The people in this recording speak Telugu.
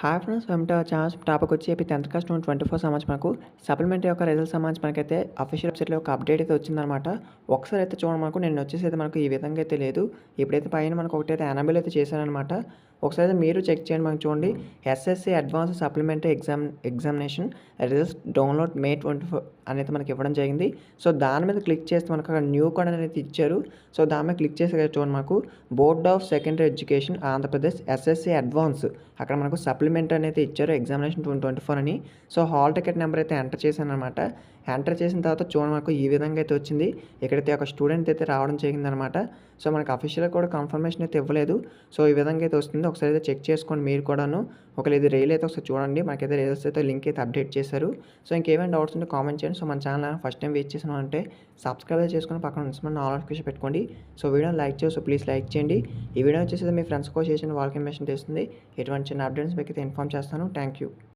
Hi friends, welcome to our channel. Topic వచ్చి ఏపీ 10th క్లాస్ 2024 సంబంధించి మనకు సప్లిమెంటరీ యొక్క రిజల్ట్ సంబంధించి మనకైతే అఫీషియల్ వెబ్సైట్లో ఒక అప్డేట్ అయితే వచ్చిందనమాట. ఒకసారి అయితే చూడండి, నేను వచ్చేసి అయితే మనకు ఈ విధంగా అయితే లేదు. ఇప్పుడైతే పైన మనకు ఒకటైతే ఎనాబుల్ అయితే చేశానమాట. ఒకసారి అయితే మీరు చెక్ చేయండి. మనకు చూడండి, SSC advance supplementary examination results download May 24 అనేది మనకి ఇవ్వడం జరిగింది. సో దాని మీద క్లిక్ చేస్తే మనకు అక్కడ న్యూ కోడ్ అనేది ఇచ్చారు. సో దాని మీద క్లిక్ చేసి చూడండి, మనకు board of secondary education Andhra Pradesh SSC advance అక్కడ మనకు సప్లిమెంట్ అనేది ఇచ్చారు ఎగ్జామినేషన్ 2024 అని. సో హాల్ టికెట్ నెంబర్ అయితే ఎంటర్ చేశాను అనమాట. ఎంటర్ చేసిన తర్వాత చూడండి, మనకు ఈ విధంగా అయితే వచ్చింది. ఇక్కడైతే ఒక స్టూడెంట్ అయితే రావడం జరిగిందనమాట. సో మనకు అఫీషియల్గా కూడా కన్ఫర్మేషన్ అయితే ఇవ్వలేదు. సో ఈ విధంగా అయితే వస్తుంది. ఒకసారి అయితే చెక్ చేసుకోండి మీరు కూడాను. ఒకవేళ ఇది రైల్ అయితే ఒకసారి చూడండి. మనకైతే రిజల్ట్స్ అయితే లింక్ అయితే అప్డేట్ చేశారు. సో ఇంకేమైనా డౌట్స్ ఉంటే కామెంట్ చేయండి. సో మన ఛానల్ ఫస్ట్ టైం విజిట్ చేసిన అంటే సబ్స్క్రైబ్ చేసుకొని పక్కన ఉన్న ఆల్ నోటిఫికేషన్ పెట్టుకోండి. సో వీడియోని లైక్ చేసి ప్లీజ్ లైక్ చేయండి. ఈ వీడియో వచ్చేసి మీ ఫ్రెండ్స్ కూడా చేసిన వాళ్ళకి ఇన్ఫర్మేషన్ తెస్తుంది. ఎటువంటి చిన్న అప్డేట్స్ మీకు అయితే ఇన్ఫార్మ్ చేస్తాను. Thank you.